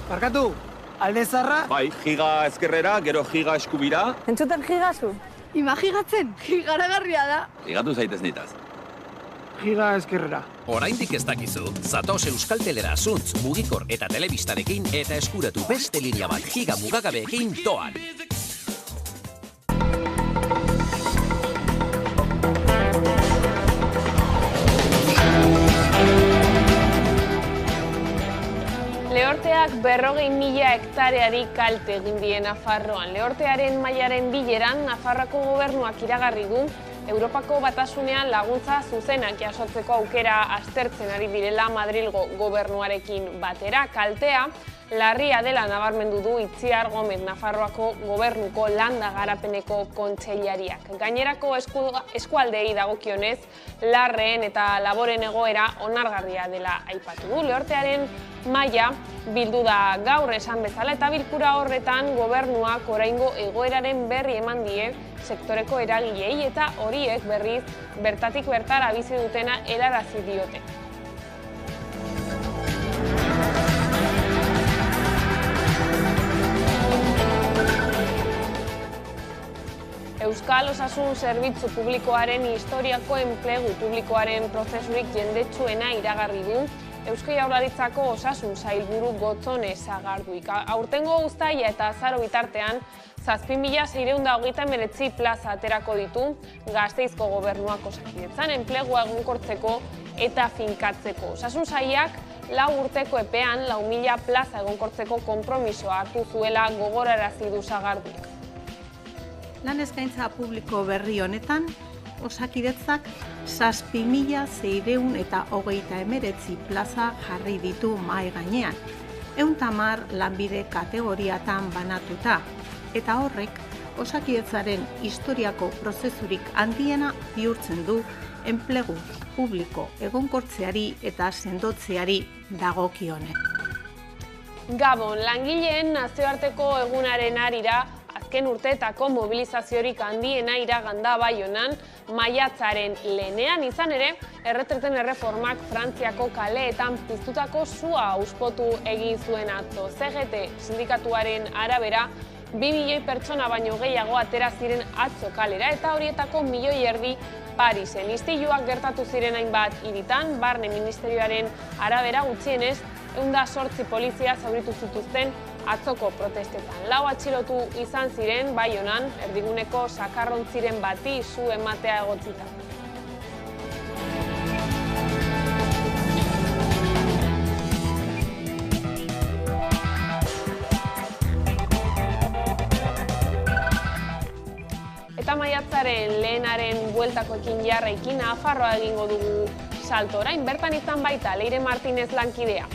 Barkatu, alde zarra? Bai, giga ezkerrera, gero giga eskubira. Entzuten gigazu? Imagigatzen, gigaragarria da. Ligatu zaitez nitaz. Giga ezkerrera. Oraindik ez dakizu, zatoz Euskaltelera zuntz, mugikor eta telebistarekin eta eskuratu beste linea bat giga mugagabeekin doan. Lehorteak 40.000 hektareari kalte egin die Nafarroan. Lehortearen mailaren bileran, Nafarroako gobernuak iragarri du Europako Batasunean laguntza zuzenak jasotzeko aukera aztertzen ari direla Madrilgo gobernuarekin batera. Kaltea larria dela nabarmendu du Itziar Gomez, Nafarroako gobernuko landa garapeneko kontseilariak. Gainerako eskualdei dagokionez, larreen eta laboren egoera onargarria dela aipatu du. Lehortearen maila bildu da gaur esan bezala eta bilkura horretan gobernuak oraingo egoeraren berri eman die sektoreko eragilei eta horiek berriz bertatik bertara bizi dutena helarazi diote. Euskal Osasun Zerbitzu Publikoaren historiako enplegu publikoaren prozesurik jendetsuena iragarri du Eusko Jaurlaritzako Osasun Sailburu Gotzone Sagarduik. Aurtengo uztaila eta azaro bitartean 7.629 plaza aterako ditu Gasteizko gobernuak Osakidetzan enplegua egonkortzeko eta finkatzeko. Osasun sailak 4 urteko epean 4.000 plaza egonkortzeko konpromisoa hartu zuela gogorarazi du Sagarduik. Lan eskaintza publiko berri honetan, Osakidetzak 7.629 plaza jarri ditu mahai gainean, 110 lanbide kategoriatan banatuta, eta horrek Osakidetzaren historiako prozesurik handiena bihurtzen du enplegu publiko egonkortzeari eta sendotzeari dagokionez. Gabon, langileen nazioarteko egunaren harira azken urteetako mobilizaziorik handiena iraganda Baionan maiatzaren lehenean izan ere, erretreten erreformak Frantziako kaleetan piztutako sua auspotu egin zuen atzo. CGT sindikatuaren arabera, 2 milioi pertsona baino gehiago atera ziren atzo kalera eta horietako 1,5 milioi Parisen. Istiluak gertatu ziren hainbat hiritan, Barne Ministerioaren arabera gutxienez 108 polizia zauritu zituzten atzoko protestetan. 4 atxilotu izan ziren Baionan, erdiguneko sakarrontziren bati su ematea egotzita. Eta maiatzaren lehenaren bueltakoekin jarraikin Nafarroa egingo dugu salto. Orain bertan izan baita Leire Martinez lankidea.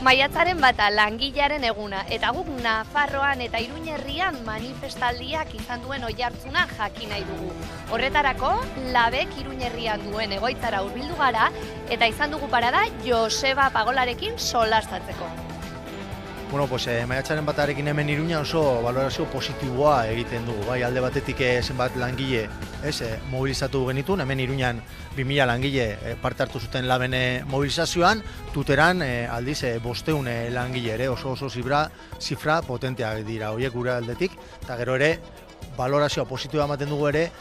Maiatzaren bata langilearen eguna eta guk Nafarroan eta Iruñerrian manifestaldiak izan duen oihartzuna jakin nahi dugu. Horretarako, Labek Iruñerrian duen egoitzara hurbildu gara eta izan dugu parada Joseba Pagolarekin solastatzeko. Bueno, pues maiatzaren batarekin hemen Iruña oso valorazio positiboa egiten dugu. Bai, alde batetik zenbat langile mobilizatu genituen, hemen Iruñan 2.000 langile parte hartu zuten Laben mobilizazioan, Tuteran aldiz 500 langile ere, oso zifra potenteak dira horiek gure aldetik, eta gero ere valorazioa positiboa ematen dugu ere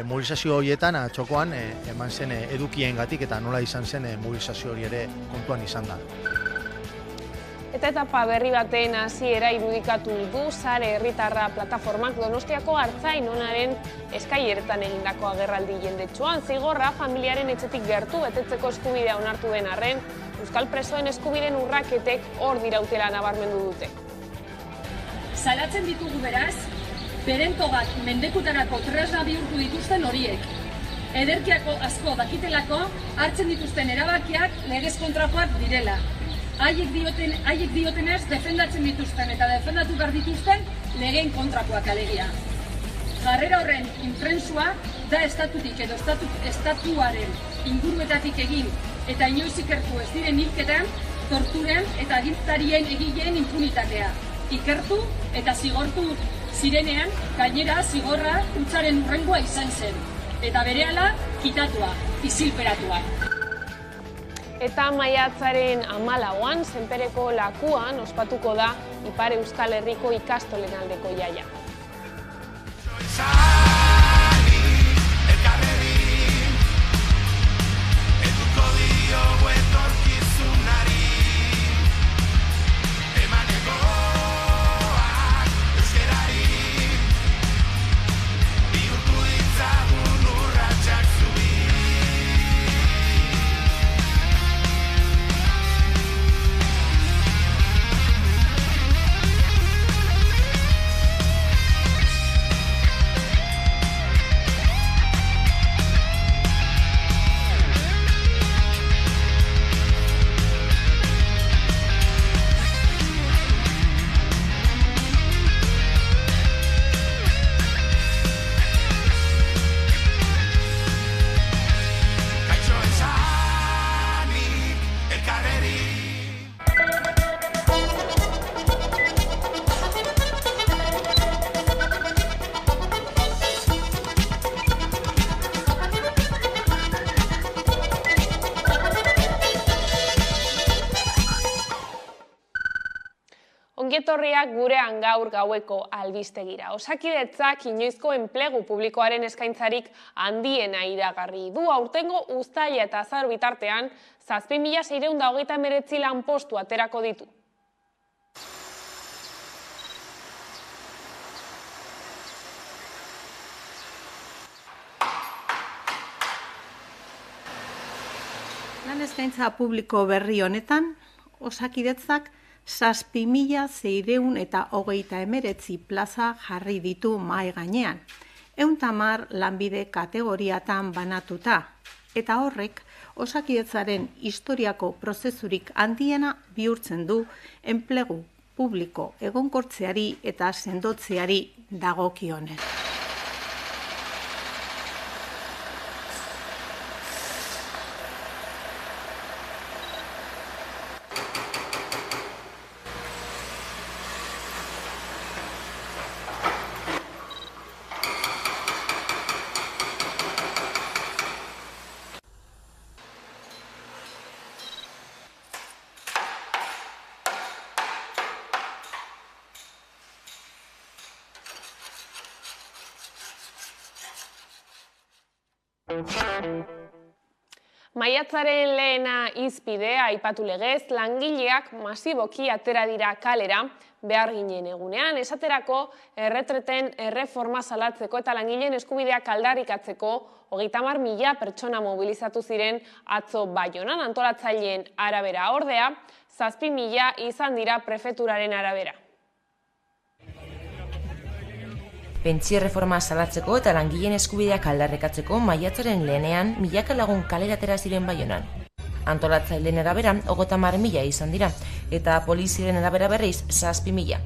mobilizazio horietan atxokoan eman zen edukiengatik eta nola izan zen mobilizazio hori ere kontuan izan da. Eta etapa berri baten hasiera irudikatu du Sare Herritarra plataformak Donostiako Artzainonaren eskaileretan egindako agerraldi jendetsuan. Zigorra familiaren etxetik gertu betetzeko eskubidea onartu den arren, euskal presoen eskubideen urraketek hor dirautela nabarmendu dute. Salatzen ditugu beraz, beren togak mendekutarako tresna bihurtu dituzten horiek. Ederkiako asko dakitelako hartzen dituzten erabakiak legez kontrakoak direla. Haiek diotenez defendatzen dituzten eta defendatu behar dituzten legeen kontrakoak alegia. Jarrera horren infrentzua da estatutik edo estatuaren inguruetatik egin eta inoiz ikertu ez diren hilketan, torturen eta agintarien egileen impunitatea. Ikertu eta zigortu zirenean, gainera zigorra hutsaren hurrengoa izan zen. Eta berehala, kitatua, isilperatua. Eta maiatzaren 14an, Senpereko Lakuan ospatuko da Ipar Euskal Herriko ikastolen aldeko jaia. Ongietorriak gurean gaur gaueko albistegira. Osakidetzak inoizko enplegu publikoaren eskaintzarik handiena iragarri du. Aurtengo uztaila eta azaro bitartean 7.639 lanpostu aterako ditu. Lan eskaintza publiko berri honetan, Osakidetzak 7.639 plaza jarri ditu mahai gainean, 110 lanbide kategoriatan banatuta, eta horrek Osakidetzaren historiako prozesurik handiena bihurtzen du enplegu publiko egonkortzeari eta sendotzeari dagokionez. Maiatzaren lehena izpidea aipatu legez, langileak masiboki atera dira kalera behar ginen egunean. Esaterako, erretreten erreforma salatzeko eta langileen eskubideak aldarrikatzeko 30.000 pertsona mobilizatu ziren atzo Baionan, antolatzaileen arabera. Ordea, 7.000 izan dira prefeturaren arabera. Pentsio erreforma salatzeko eta langileen eskubideak aldarrikatzeko maiatzaren lehenean milaka lagun kalera atera ziren Baionan. Antolatzaileen arabera 30.000 izan dira, eta poliziaren arabera berriz 7.000.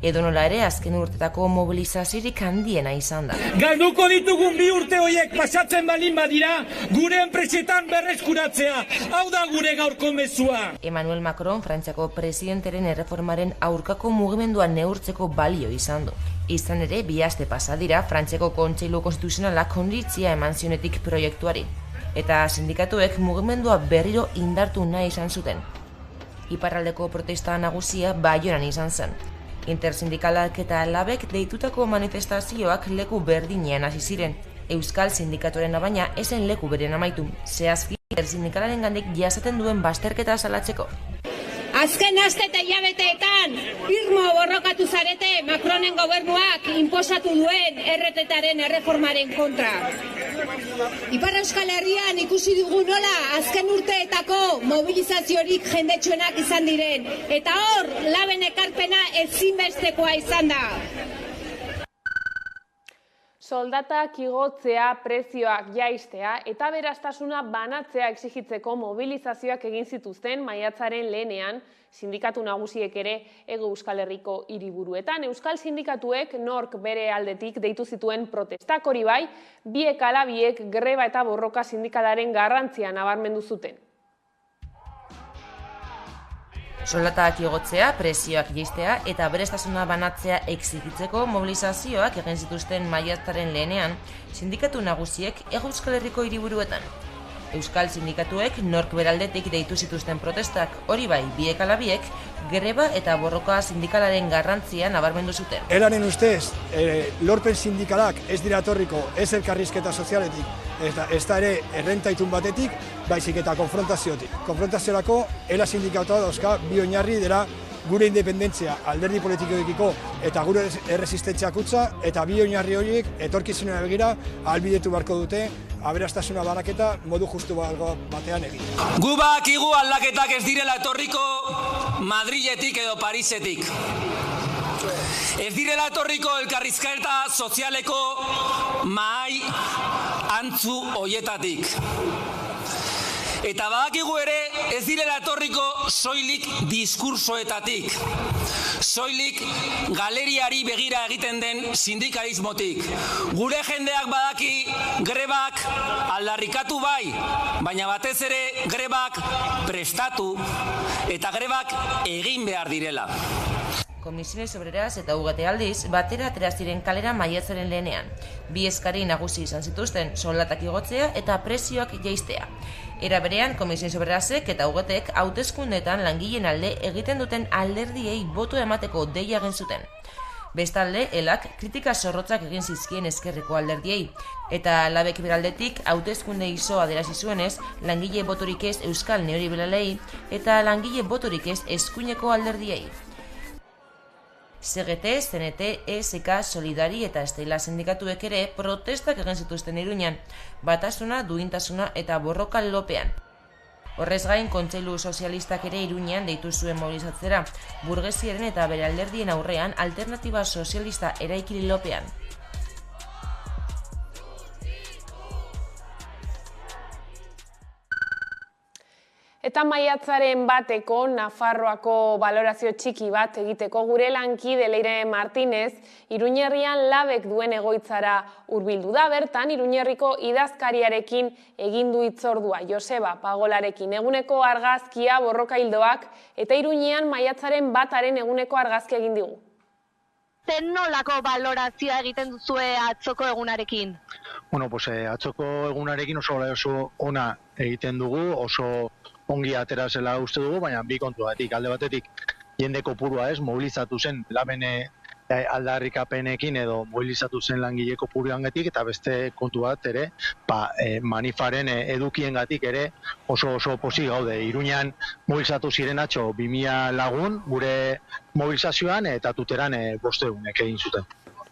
Edonola ere azken urtetako mobilizaziorik handiena izan da. Galduko ditugun 2 urte horiek pasatzen balin badira, gure enpresetan berreskuratzea. Hau da gure gaurko mezua. Emmanuel Macron, Frantziako presidenteren erreformaren aurkako mugimendua neurtzeko balio izan du. Izan ere, 2 aste pasa dira Frantziako Kontseilu Konstituzionalak oniritzia eman zionetik proiektuari. Eta sindikatuek mugimendua berriro indartu nahi izan zuten. Iparraldeko protesta nagusia Baionan izan zen. Intersindikalak eta labek deitutako manifestazioak leku berdinean hasi ziren. Euskal sindikatuaren baina esen leku beren amaitu, zehazki intersindikalaren gandik jasaten duen bazterketa salatzeko. Azken aste eta hilabeteetan, irmo borrokatu zarete Macronen gobernuak inposatu duen erretetaren erreformaren kontra. Ipar Euskal Herrian ikusi dugu nola azken urteetako mobilizaziorik jendetsuenak izan diren, eta hor laben ekarpena ezinbestekoa izan da. Soldatak igotzea, prezioak jaistea eta beraztasuna banatzea exigitzeko mobilizazioak egin zituzten maiatzaren lehenean sindikatu nagusiek ere Hego Euskal Herriko hiriburuetan. Euskal sindikatuek nork bere aldetik deitu zituen protestak, hori bai, biek ala biek greba eta borroka sindikalaren garrantzia nabarmendu zuten. Soldatak igotzea, prezioak jaistea eta beraztasuna banatzea exigitzeko mobilizazioak egin zituzten maiatzaren lehenean sindikatu nagusiek Hego Euskal Herriko hiriburuetan. Euskal sindikatuek nork beraldetik deitu zituzten protestak, hori bai, biek ala biek, greba eta borroka sindikalaren garrantzia nabarmendu zuten. Elaren ustez, lorpen sindikalak ez dira etorriko ez elkarrizketa sozialetik, ez da ere errentaitun batetik, baizik eta konfrontaziotik. Konfrontaziorako, ela sindikatua dauzka bi oinarri dela gure independentzia alderdi politikoekiko eta gure erresistentziak utza, eta bi oinarri horiek etorkizunera begira ahalbidetu beharko dute aberastasuna banaketa modu justu batean egin. Gu bakigu aldaketak ez direla etorriko Madriletik edo Parisetik. Ez direla etorriko elkarrizketa sozialeko mahai antzu hoietatik. Eta badakigu ere ez direla etorriko soilik diskursoetatik. Soilik galeriari begira egiten den sindikalismotik. Gure jendeak badaki grebak aldarrikatu bai, baina batez ere grebak prestatu eta grebak egin behar direla. Komisiones Obreras eta UGT aldiz batera atera ziren kalera maiatzaren lehenean. Bi eskari nagusi izan zituzten, soldatak igotzea eta prezioak jaistea. Era berean, Komisiones Obrerasek eta UGTek hauteskundeetan langileen alde egiten duten alderdiei boto emateko deia egin zuten. Bestalde, elak kritika zorrotzak egin zizkien ezkerreko alderdiei, eta labek beraldetik hauteskunde izoa adierazi zuenez, langile botorik ez euskal neoliberalei eta langile botorik ez eskuineko alderdiei. CGT, CNT, ESK, Solidari eta Estela sindikatuek ere protestak egin zituzten Iruñan, batasuna, duintasuna eta borroka lopean. Horrez gain, Kontseilu Sozialistak ere Iruñan deitu zuen mobilizatzera, burgesiaren eta bere alderdien aurrean alternatiba sozialista eraikili lopean. Eta maiatzaren bateko Nafarroako balorazio txiki bat egiteko gure lankide Leire Martinez Iruñerrian labek duen egoitzara hurbildu da. Bertan, Iruñerriko idazkariarekin egin du hitzordua Joseba Pagolarekin eguneko argazkia borroka hildoak eta Iruñean maiatzaren bataren eguneko argazkia egin digu. Zen nolako balorazioa egiten duzue atzoko egunarekin? Bueno, pues atzoko egunarekin oso ona egiten dugu, oso ongi atera zela uste dugu, baina bi kontuatik, alde batetik jende kopurua ez, mobilizatu zen laben aldarrikapenekin edo mobilizatu zen langile kopuruangatik, eta beste kontu bat ere, manifaren edukiengatik ere oso pozik gaude. Iruñan mobilizatu ziren atxo 2000 lagun gure mobilizazioan eta Tuteran 500 egin zuten.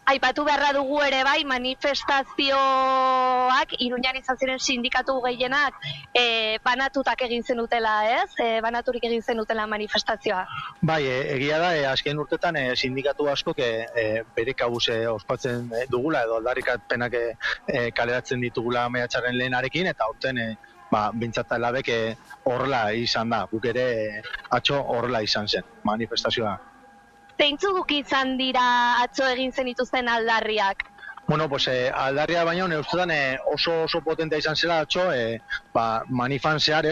Aipatu beharra dugu ere bai, manifestazioak Iruñan izan ziren sindikatu gehienak banatutak egin zenutela, ez? Banaturik egin zenutela manifestazioa. Bai, egia da, azken urtetan sindikatu askok bere kabuz ospatzen dugula edo aldarrikapenak kaleratzen ditugula maiatzaren lehenarekin, eta aurten bintzat labek horrela izan da, guk ere atxo horrela izan zen manifestazioa. Zeintzuk izan dira atzo egin zenituzten aldarriak? Bueno, pues aldarria baina ustetan oso potentea izan zela atxo, manifan zehar,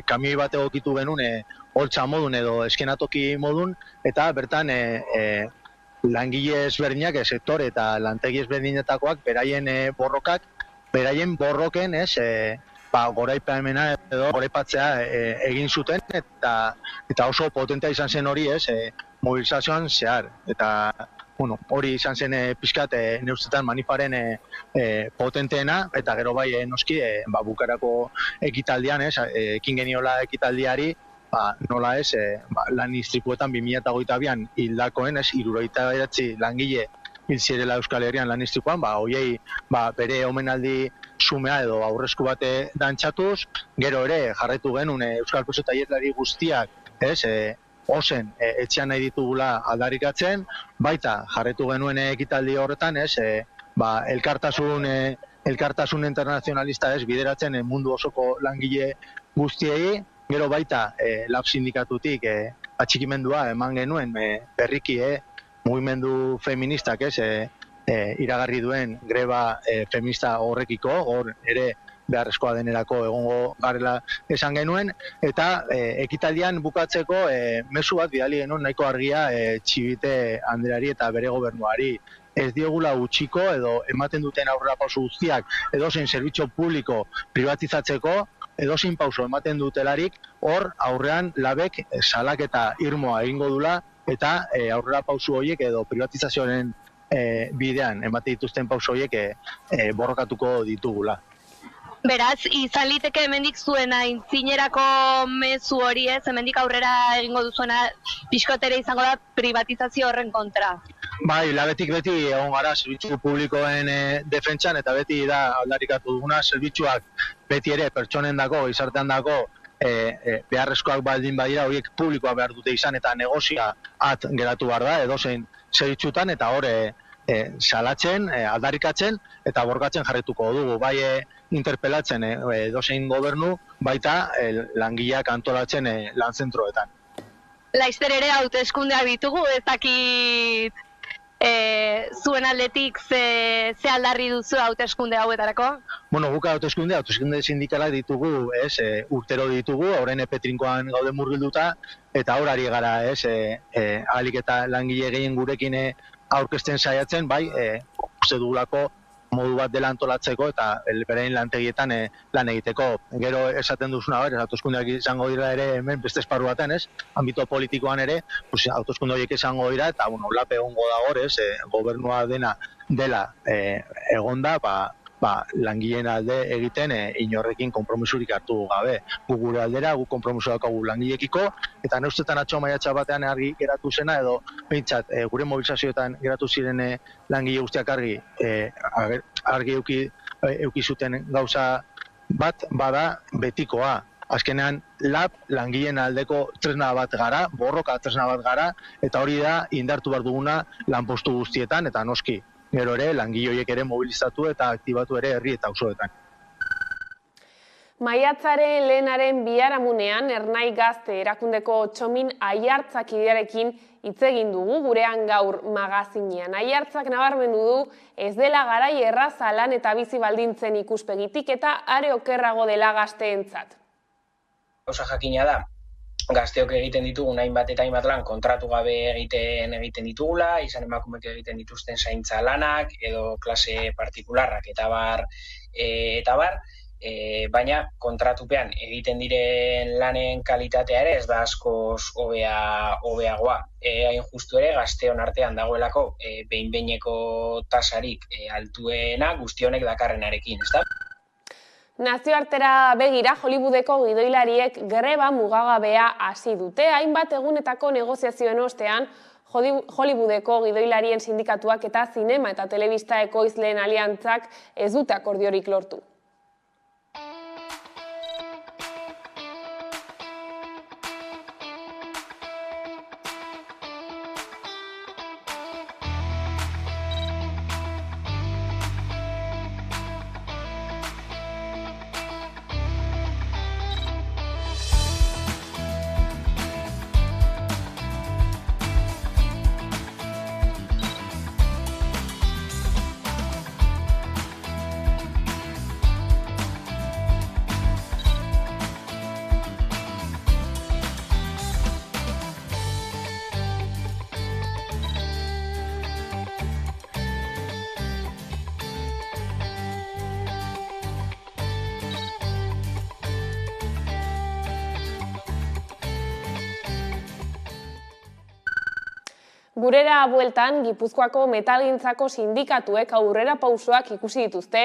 kamioi bat egokitu genuen holtza modun edo eskenatoki modun, eta bertan langile ezberdinak, sektore eta lantegi ezberdinetakoak beraien borroken goraipamena edo goraipatzea egin zuten, eta oso potentea izan zen hori mobilizazioan zehar, eta hori izan zen pixkat neustetan manifaren potenteena, eta gero bai noski bukarako ekitaldian, ekin geniola ekitaldiari, nola ez, lan istripuetan 2022an hildakoen, 79 langile hil zirela Euskal Herrian lan istripuan, hoiei bere omenaldi sumea edo aurresku bate dantxatuz, gero ere jarraitu genuen Euskal Preso tailerlari guztiak, ozen etxean nahi ditugula aldarrikatzen, baita jarretu genuen ekitaldi horretan, elkartasun internazionalista bideratzen mundu osoko langile guztiei, gero baita lab sindikatutik atxikimendua eman genuen berriki mugimendu feministak iragarri duen greba feminista horrekiko, hor ere beharrezkoa denerako egongo garela esan genuen, eta ekitaldian bukatzeko mezu bat bidali genuen nahiko argia Txibite Andreari eta bere gobernuari. Ez diogula utxiko edo ematen duten aurrerapauso guztiak edozein zerbitzu publiko pribatizatzeko, edozein pauso ematen dutelarik, hor aurrean labek salaketa irmoa egingo dula, eta aurrera pauso horiek edo privatizazioaren bidean emate dituzten pauso horiek borrokatuko ditugula. Beraz, izan liteke hemendik zuen aintzinerako mezu hori ez, hemendik aurrera egingo duzuena pixkotere izango da privatizazio horren kontra. Bai, labetik beti egon gara zerbitzu publikoen defentsan, eta beti da aldarikatu duguna zerbitzuak beti ere pertsonen dako, gizartean dako, beharrezkoak baldin badira horiek publikoa behar dute izan eta negozia at geratu behar da, edozein zerbitzutan, eta hor salatzen, aldarikatzen eta borgatzen jarrituko dugu. Bai interpelatzen edozein gobernu, baita langileak antolatzen lanzentroetan. Laizter ere hauteskundeak ditugu, ez dakit zuen aldetik ze aldarri duzu hauteskunde hauetarako? Bueno, guk hauteskunde sindikalak ditugu, urtero ditugu, horren epetrinkoan gaude murgilduta, eta hor ari gara, ahalik eta langile gehien gurekin aurkezten saiatzen, bai, uste dugulako modu bat dela antolatzeko eta beraien lantegietan lan egiteko. Gero esaten duzuna, hauteskundeak izango dira ere hemen beste esparru baten, ambito politikoan ere, hauteskunde horiek izango dira, eta lape egongo da hor, gobernua dela egonda, langileen alde egiten inorrekin konpromisurik hartu gabe. Gu gure aldera, gu konpromiso daukagu langilekiko, eta neustetan atxo maiatxa batean argi geratu zena, edo behintzat gure mobilizazioetan geratu ziren langile guztiak argi euki zuten gauza bat bada betikoa. Azkenean, lab langileen aldeko tresna bat gara, borroka tresna bat gara, eta hori da indartu behar duguna lanpostu guztietan, eta noski. Gero ere, langile horiek ere mobilizatu eta aktibatu ere herri eta auzoetan. Maiatzaren lehenaren biharamunean Ernai Gazte erakundeko Txomin Aiartzak idearekin hitz egin dugu gurean gaur magazinean. Aiartzak nabarmendu du ez dela garai erraza lan eta bizi baldintzen ikuspegitik eta are okerrago dela gazteentzat. Gauza jakina da, gazteok egiten ditugu hainbat eta hainbat lan kontratu gabe egiten ditugula, izan emakumeek egiten dituzten zaintza lanak edo klase partikularrak eta bar, baina kontratupean egiten diren lanen kalitatea ere ez da askoz hobeagoa. Hain justu ere gazteon artean dagoelako behin-behineko tasarik altuena guzti honek dakarrenarekin, ezta? Nazioartera begira, Hollywoodeko gidoilariek greba mugagabea hasi dute. Hainbat egunetako negoziazioen ostean, Hollywoodeko gidoilarien sindikatuak eta zinema eta telebista ekoizleen aliantzak ez dute akordiorik lortu. Gurera bueltan, Gipuzkoako metalgintzako sindikatuek aurrera pausoak ikusi dituzte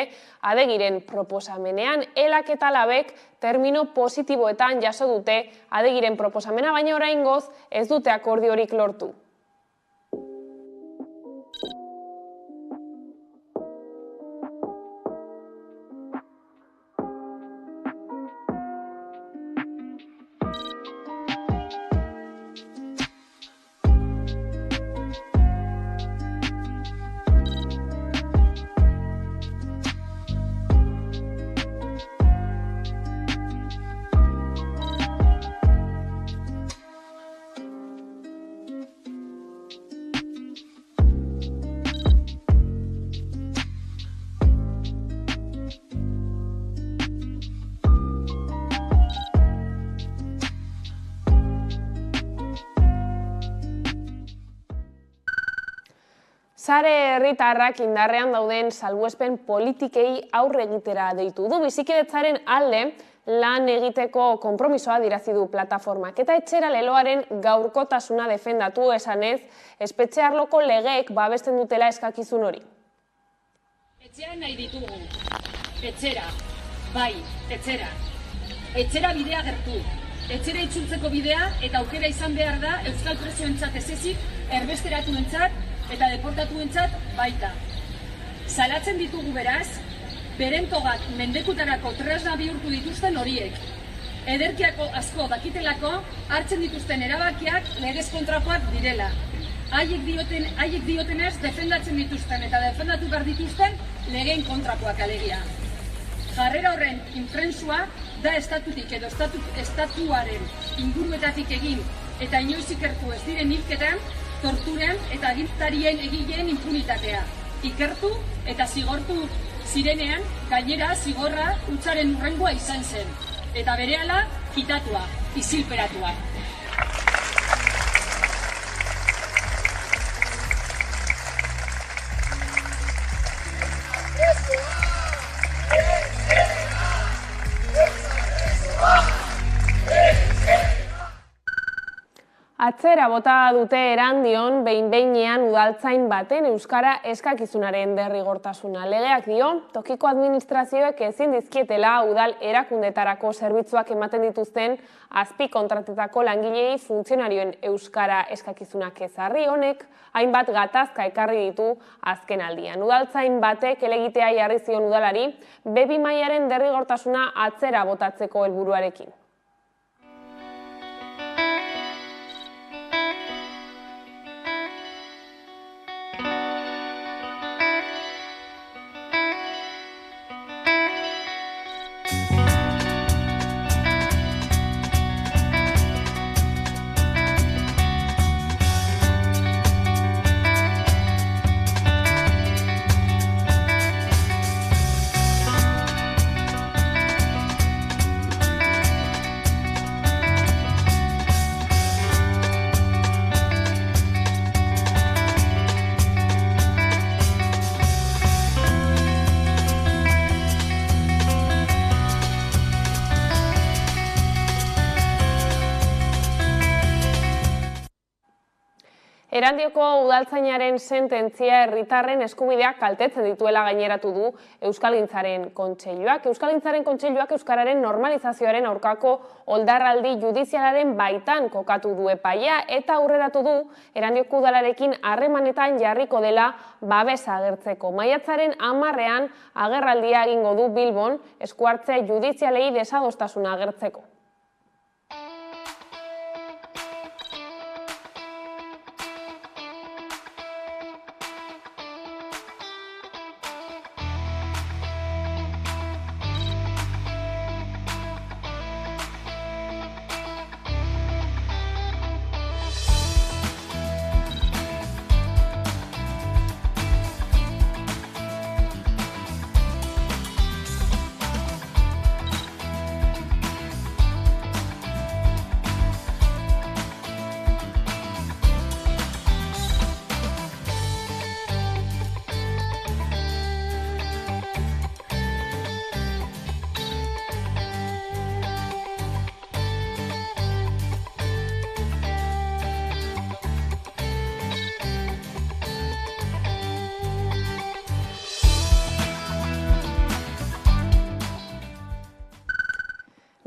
Adegiren proposamenean. Elak eta labek termino positiboetan jaso dute Adegiren proposamena, baina oraingoz ez dute akordiorik lortu. Sare herritarrak indarrean dauden salbuespen politikei aurre egitera deitu du. Bizikidetzaren alde lan egiteko konpromisoa dirazi du plataformak. Eta etxera leloaren gaurkotasuna defendatu esanez, espetxe arloko legeek babesten dutela eskakizun hori. Etxean nahi ditugu. Etxera. Bai, etxera. Etxera bidea gertu. Etxera itzultzeko bidea eta aukera izan behar da euskal presoentzat ez ezik, erbesteratuentzat eta deportatuentzat baita. Salatzen ditugu beraz, berentogak mendekutarako tresna bihurtu dituzten horiek. Ederkiako asko dakitelako hartzen dituzten erabakiak legez kontrakoak direla. Haiek diotenez defendatzen dituzten eta defendatu behar dituzten legeen kontrakoak alegia. Jarrera horren infrentsua da estatutik edo estatuaren inguruetatik egin eta inoiz ikertu ez diren hilketan, torturen eta agintarien egileen impunitatea. Ikertu eta zigortu zirenean, gainera zigorra hutsaren hurrengoa izan zen. Eta berehala, kitatua, isilperatua. Atzera bota dute Erandion behin-behinean udaltzain baten euskara eskakizunaren derrigortasuna. Legeak dio, tokiko administrazioek ezin dizkietela udal erakundetarako zerbitzuak ematen dituzten azpi kontratetako langilei funtzionarioen euskara eskakizunak ezarri honek, hainbat gatazka ekarri ditu azken aldian. Udaltzain batek elegitea jarri zion udalari, B2 mailaren derrigortasuna atzera botatzeko helburuarekin. Erandioko udaltzainaren sententzia herritarren eskubideak kaltetzen dituela gaineratu du Euskalgintzaren Kontseiluak. Euskalgintzaren Kontseiluak euskararen normalizazioaren aurkako oldarraldi judizialaren baitan kokatu du epaia eta aurreratu du Erandioko udalarekin harremanetan jarriko dela babesa agertzeko. Maiatzaren 10ean agerraldia egingo du Bilbon eskuhartze judizialei desadostasuna agertzeko.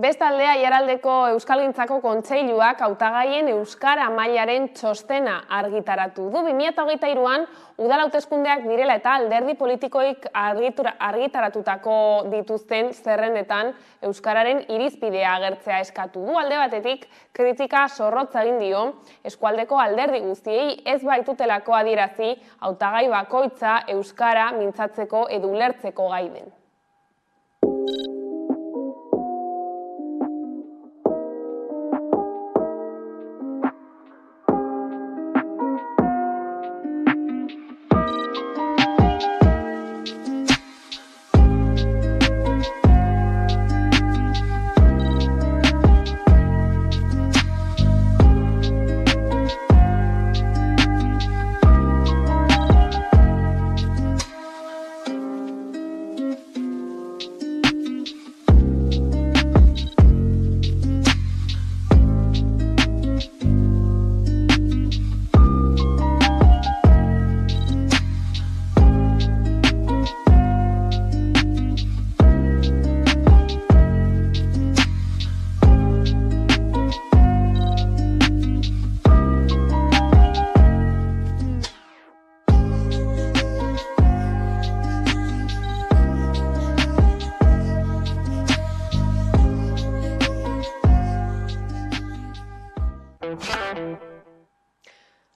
Bestalde, Aiaraldeko Euskalgintzako Kontseiluak hautagaien euskara mailaren txostena argitaratu du. 2023an udal hauteskundeak direla eta alderdi politikoik argitaratutako dituzten zerrendetan euskararen irizpidea agertzea eskatu du. Alde batetik, kritika zorrotza egin dio eskualdeko alderdi guztiei ez baitutelako adierazi hautagai bakoitza euskara mintzatzeko edo ulertzeko gai den.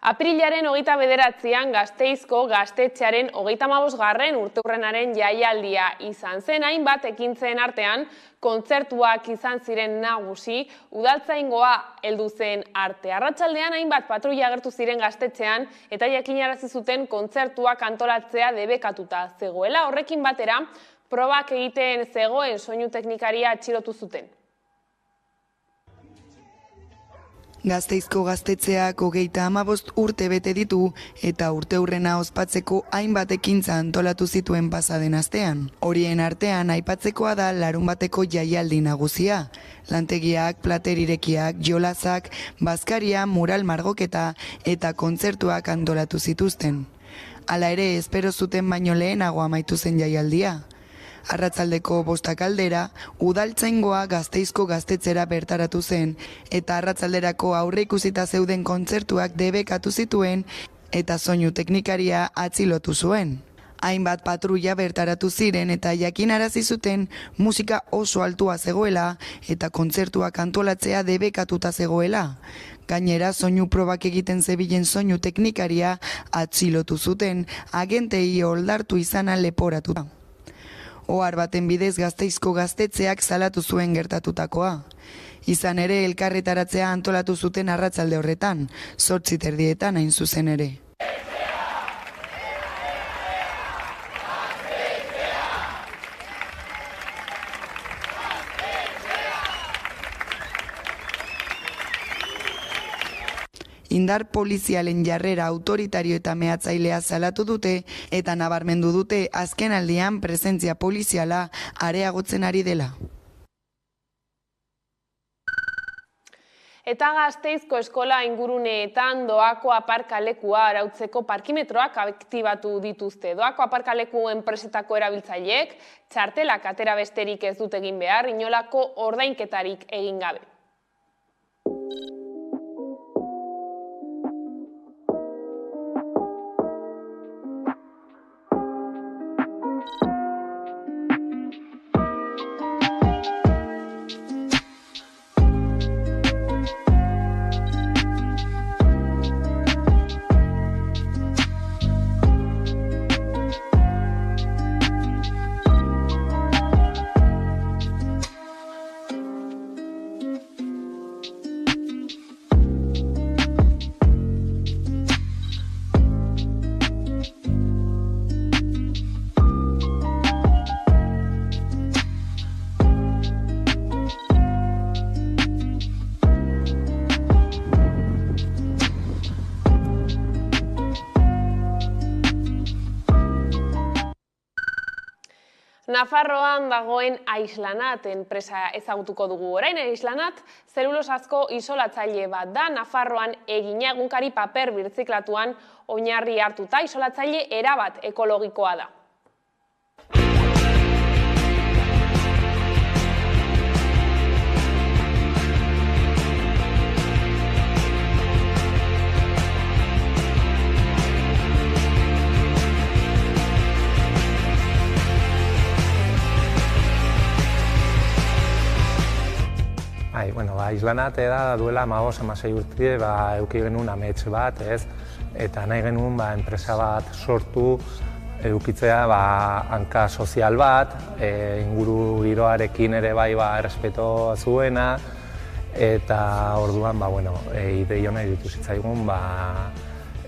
Aprilaren 29an Gasteizko gaztetxearen 35. urteurrenaren jaialdia izan zen, hainbat ekintzen artean kontzertuak izan ziren nagusi, udaltzaingoa heldu zen arte. Arratsaldean hainbat patruila agertu ziren gaztetxean eta jakinarazi zuten kontzertuak antolatzea debekatuta zegoela. Horrekin batera, probak egiten zegoen soinu teknikaria atxilotu zuten. Gasteizko gaztetxeak 35 urte bete ditu eta urteurrena ospatzeko hainbat ekintza antolatu zituen pasaden astean. Horien artean aipatzekoa da larunbateko jaialdi nagusia. Lantegiak, platerirekiak, jolazak, bazkaria, mural margoketa eta kontzertuak antolatu zituzten. Hala ere, espero zuten baino lehenago amaitu zen jaialdia. Arratsaldeko 5 aldera, udaltzaingoa Gasteizko gaztetxera bertaratu zen eta arratsalderako aurreikusita zeuden kontzertuak debekatu zituen eta soinu teknikaria atxilotu zuen. Hainbat patruila bertaratu ziren eta jakinarazi zuten musika oso altua zegoela eta kontzertuak antolatzea debekatuta zegoela. Gainera, soinu probak egiten zebilen soinu teknikaria atxilotu zuten, agentei oldartu izana leporatuta. Ohar baten bidez Gasteizko gaztetxeak salatu zuen gertatutakoa. Izan ere, elkarretaratzea antolatu zuten arratsalde horretan, 8:30 hain zuzen ere. Indar polizialen jarrera autoritario eta mehatzailea salatu dute eta nabarmendu dute azken aldian presentzia poliziala areagotzen ari dela. Eta Gasteizko eskola inguruneetan doako aparkalekua arautzeko parkimetroak aktibatu dituzte. Doako aparkaleku enpresetako erabiltzaileek txartelak atera besterik ez dut egin behar, inolako ordainketarik egin gabe. Nafarroan dagoen Aislanat enpresa ezagutuko dugu orain. Aislanat zelulosazko isolatzaile bat da, Nafarroan egina egunkari paper birziklatuan oinarri hartuta, isolatzaile erabat ekologikoa da. Aislanat da duela 15-16 urte eduki genuen amets bat, eta nahi genuen enpresa bat sortu edukitzea hanka sozial bat, inguru giroarekin ere errespeto zuena, eta orduan idei ona iruditu zitzaigun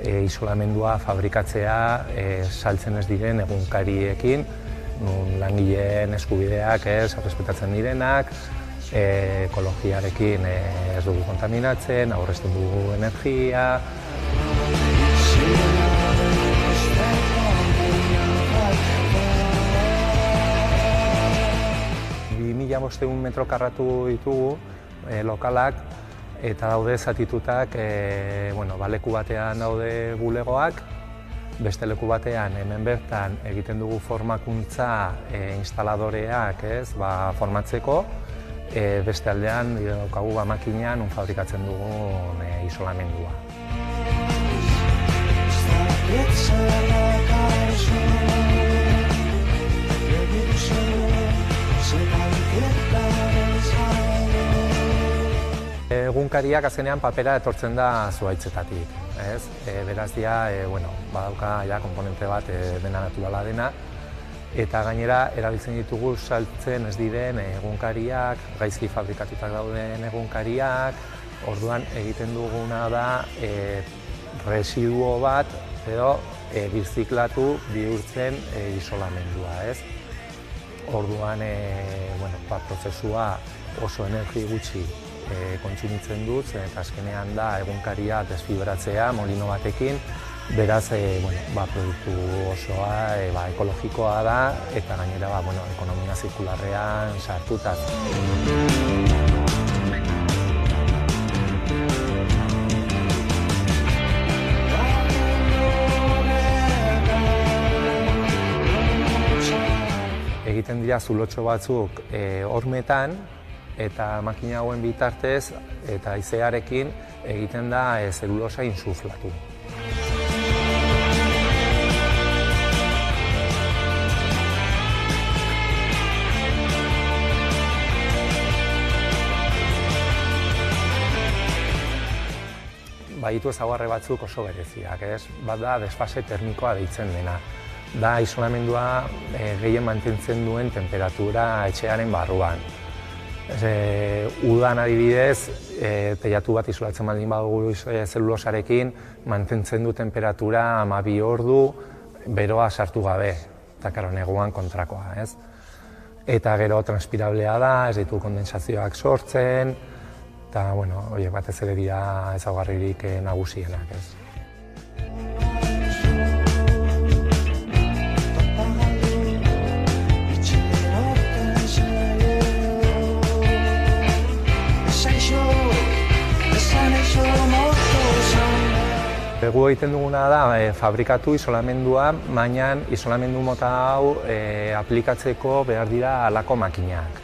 isolamendua fabrikatzea saltzen ez diren egunkariekin, langileen eskubideak errespetatzen direnak, ekologiarekin ez dugu kontaminatzen, aurrezten dugu energia. 2.500 metro karratu ditugu lokalak eta daude zatitutak, leku batean daude bulegoak, beste leku batean hemen bertan egiten dugu formakuntza instaladoreak formatzeko, beste aldean daukagu makinean fabrikatzen dugun isolamendua. Egunkariak azkenean papera etortzen da zuhaitzetatik, ez? Beraz dia, badauka ja komponente bat dena naturala dena, eta gainera erabiltzen ditugu saltzen ez diren egunkariak, gaizki fabrikatutak dauden egunkariak, orduan egiten duguna da residuo bat edo birziklatu bihurtzen isolamendua, ez? Orduan, prozesua oso energi gutxi kontsumitzen dut, eta azkenean da egunkaria desfibratzea molino batekin, beraz, produktu osoa ekologikoa da, eta gainera, ekonomia zirkularrean sartuta. Egiten dira zulotxo batzuk hormetan, eta makina hauen bitartez eta haizearekin egiten da zelulosa insuflatu. Baditu ezaugarri batzuk oso bereziak, ez? Bat da desfase termikoa deitzen dena. Da isolamendua gehien mantentzen duen temperatura etxearen barruan. Udan adibidez, teilatu bat isolatzen baldin badugu zelulosarekin, mantentzen du temperatura 12 ordu beroa sartu gabe, eta neguan kontrakoa, ez? Eta gero transpirablea da, ez ditu kondensazioak sortzen, eta, batez ere dira ezaugarririk nagusienak, ez? Gu egiten duguna da fabrikatu isolamendua, baina isolamendu mota hau aplikatzeko behar dira halako makinak.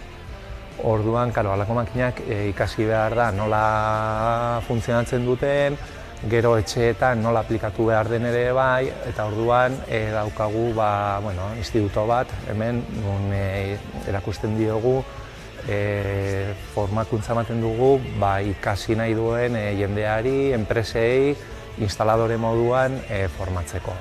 Orduan, halako makinak ikasi behar da nola funtzionatzen duten, gero etxeetan nola aplikatu behar den ere bai, eta orduan daukagu instituto bat, hemen erakusten diogu, formakuntza ematen dugu ikasi nahi duen jendeari, enpresei, instaladore moduan formatzeko.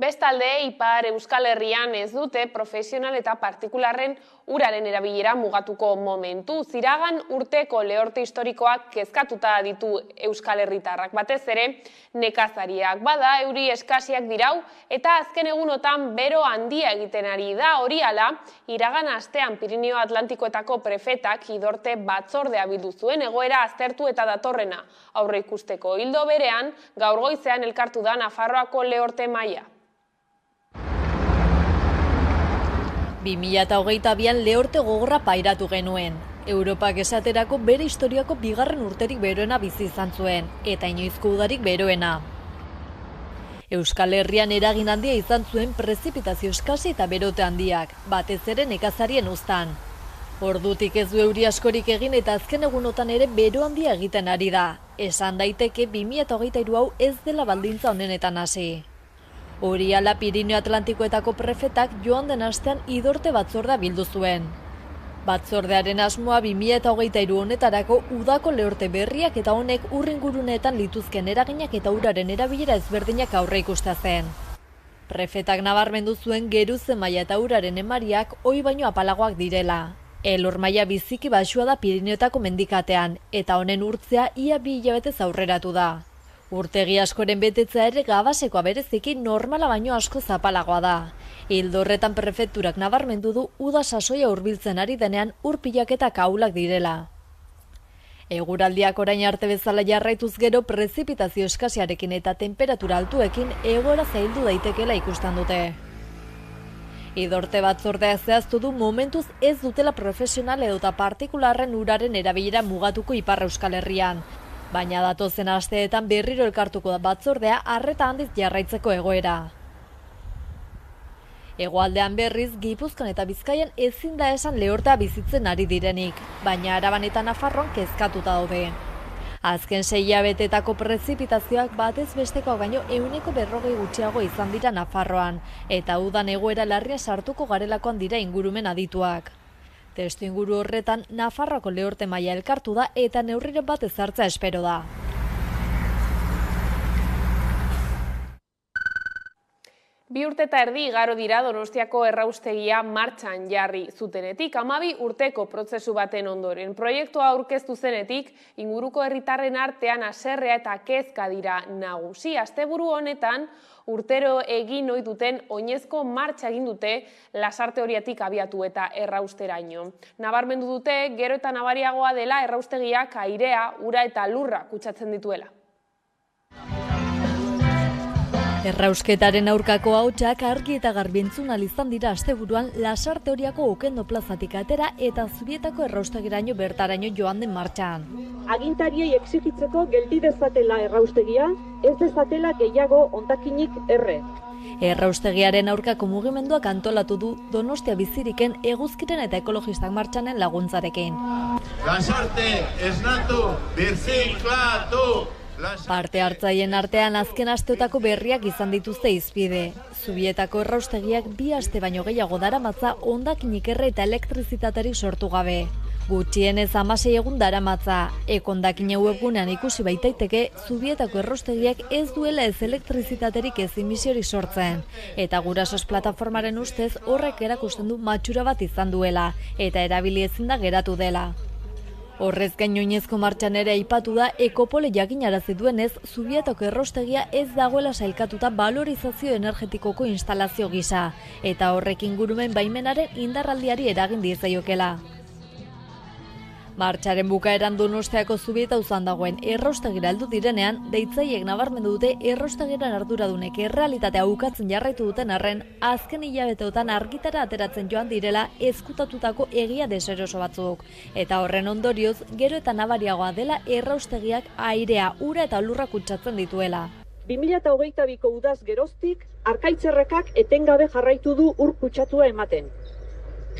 Bestalde, Ipar Euskal Herrian ez dute profesional eta partikularren uraren erabilera mugatuko momentu. Ziragan urteko lehorte historikoak kezkatuta ditu Euskal Herritarrak. Batez ere, nekazariak bada, euri eskasiak dirau, eta azken egunotan bero handia egiten ari da. Hori hala, iragan astean Pirinio Atlantikoetako prefetak idorte batzordea bildu zuen egoera aztertu eta datorrena aurre ikusteko. Ildo berean, gaur goizean elkartu da Nafarroako lehorte maila. 2022an lehorte gogorra pairatu genuen. Europak esaterako bere historiako bigarren urterik beroena bizi izan zuen, eta inoizko udarik beroena. Euskal Herrian eragin handia izan zuen prezipitazio eskasi eta berote handiak, batez ere nekazarien uztan. Ordutik ez du euri askorik egin eta azken egunotan ere bero handia egiten ari da. Esan daiteke 2023 hau ez dela baldintza honenetan hasi. Hori hala Pirinio Atlantikoetako prefetak joan den astean idorte batzordea bildu zuen. Batzordearen asmoa 2023 honetarako udako lehorte berriak eta honek urringuruneetan lituzken eraginak eta uraren erabilera ezberdinak aurre ikustea zen. Prefetak nabarmendu zuen geruze maila eta uraren emariak ohi baino apalagoak direla. Elur maila biziki baxua da Pirinioetako mendikatean, eta honen urtzea ia 2 hilabetez aurreratu da. Urtegi askoren betetzea ere gabasekoa bereziki normala baino asko zapalagoa da. Ildo horretan prefekturak nabarmendu du uda sasoia hurbiltzen ari denean urpilak eta kaulak direla. Eguraldiak orain arte bezala jarraituz gero prezipitazio eskasiarekin eta temperatura altuekin egoera zaildu daitekela ikusten dute. Idorte batzordea zehaztu du momentuz ez dutela profesional edota partikularren uraren erabilera mugatuko Ipar Euskal Herrian. Baina datozen asteetan berriro elkartuko da batzordea arreta handiz jarraitzeko egoera. Hegoaldean berriz, Gipuzkoan eta Bizkaian ezin da esan lehortea bizitzen ari direnik, baina Araban eta Nafarroan kezkatuta daude. Azken 6 hilabetetako prezipitazioak batez besteko baino 40% gutxiago izan dira Nafarroan, eta udan egoera larria sartuko garelakoan dira ingurumen adituak. Testu inguru horretan, Nafarroako lehorte maila elkartu da eta neurriren bat ezartzea espero da. Bi urte eta erdi igaro dira Donostiako erraustegia martxan jarri zutenetik, 12 urteko prozesu baten ondoren. Proiektua aurkeztu zenetik, inguruko herritarren artean haserrea eta kezka dira nagusi. Asteburu honetan, urtero egin ohi duten oinezko martxa egin dute Lasarte Horiatik abiatu eta errausteraino. Nabarmendu dute, gero eta nabariagoa dela erraustegiak airea, ura eta lurra kutsatzen dituela. Errausketaren aurkako hautsak argi eta garbi entzun ahal izan dira asteburuan Lasarte Horiako Okendo plazatik atera eta Zubietako erraustegiraino bertaraino joan den martxan. Agintariei exigitzeko geldi dezatela erraustegia, ez dezatela gehiago hondakinik erre. Erraustegiaren aurkako mugimenduak antolatu du Donostia biziriken eguzkiren eta ekologistak martxanen laguntzarekin. Lasarte, esnatu, birziklatu! Parte hartzaien artean azken asteotako berriak izan dituzte hizpide. Zubietako erraustegiak 2 aste baino gehiago daramatza hondakinik erre eta elektrizitaterik sortu gabe. Gutxienez 16 egun daramatza. Hondakine webgunean ikusi baitaiteke Zubietako erraustegiak ez duela ez elektrizitaterik ez emisiorik sortzen. Eta Gurasos plataformaren ustez horrek erakusten du matxura bat izan duela eta erabili ezin da geratu dela. Horrez gain oinezko martxan ere aipatu da Ekopole jakinarazi duenez Zubietako erraustegia ez dagoela sailkatuta balorizazio energetikoko instalazio gisa eta horrek ingurumen baimenaren indarraldiari eragin diezaiokela. Martxaren bukaeran Donostiako Zubieta auzan dagoen erraustegira heldu direnean, deitzaileek nabarmendu dute erraustegiaren arduradunek errealitatea ukatzen jarraitu duten arren, azken hilabeteotan argitara ateratzen joan direla ezkutatutako egia deseroso batzuk. Eta horren ondorioz, gero eta nabariagoa dela erraustegiak airea, ura eta lurra kutsatzen dituela. 2022ko udaz geroztik, Arkaitzerrekak etengabe jarraitu du ur kutsatua ematen.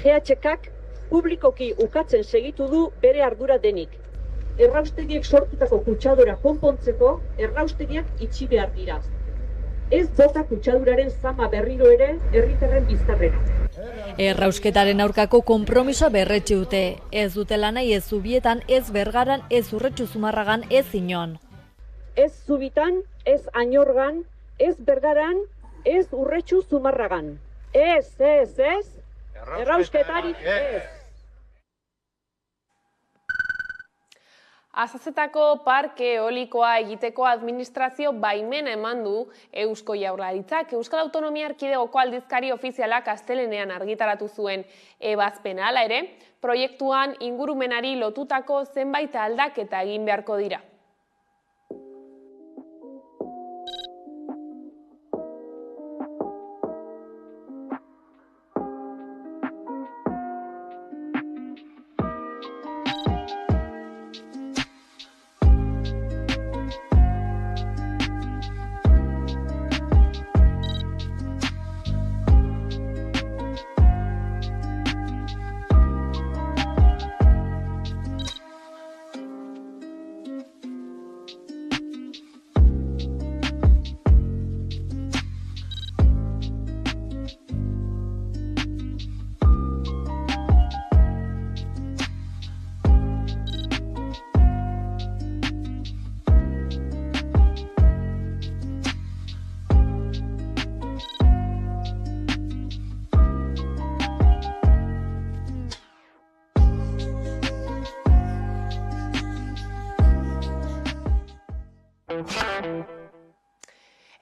GHKak publikoki ukatzen segitu du bere ardura denik. Erraustegiek sortutako kutsadura konpontzeko, erraustegiak itxi behar dira. Ez bota kutsaduraren zama berriro ere herritarren bizkarrera. Errausketaren aurkako konpromisoa berretsi dute. Ez dutela nahi ez Zubietan, ez Bergaran, ez Urretxu Zumarragan, ez inon. Ez Zubitan, ez Añorgan, ez Bergaran, ez Urretxu Zumarragan. Ez, errausketarik ez. Azazetako parke eolikoa egiteko administrazio baimena eman du Eusko Jaurlaritzak. Euskal Autonomia Erkidegoko aldizkari ofizialak astelehenean argitaratu zuen ebazpena. Hala ere, proiektuan ingurumenari lotutako zenbait aldaketa egin beharko dira.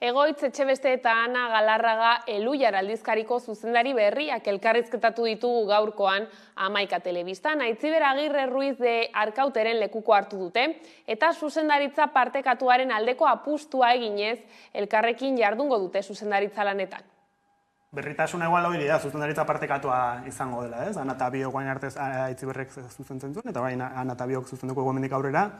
Egoitz Etxebeste eta Ana Galarraga Eluiar aldizkariko zuzendari berriak elkarrizketatu ditugu gaurkoan Amaika Telebistan. Aitziber Agirre Ruiz de Arkauteren lekuko hartu dute eta zuzendaritza partekatuaren aldeko apustua eginez elkarrekin jardungo dute zuzendaritza lanetan. Berritasuna igual hori da, zuzendaritza partekatua izango dela, ez? Ana eta biok guain artez Aitziberrek zuzentzen zuen, eta baina Ana eta biok zuzenduko gomendik aurrera.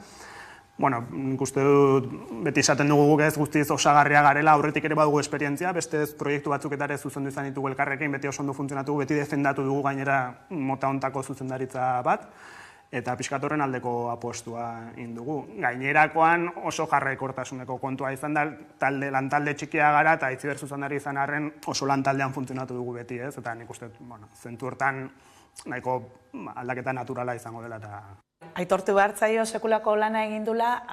Bueno, nik uste dut, beti esaten dugu guk ez guztiz osagarria garela, aurretik ere badugu esperientzia, beste proiektu batzuk eta ere zuzendu izan ditugu elkarrekin, beti oso ondo funtzionatu, beti defendatu dugu gainera mota hontako zuzendaritza bat, eta pixkat horren aldeko apostua indugu. Gainerakoan oso jarraikortasuneko kontua izan da, lantalde txikia gara, eta Aitziber zuzendari izan arren oso lantaldean funtzionatu dugu beti, ez? Eta nik uste, zentu hortan nahiko aldaketa naturala izango dela eta... Aitortu behar zaio sekulako lana egin dula,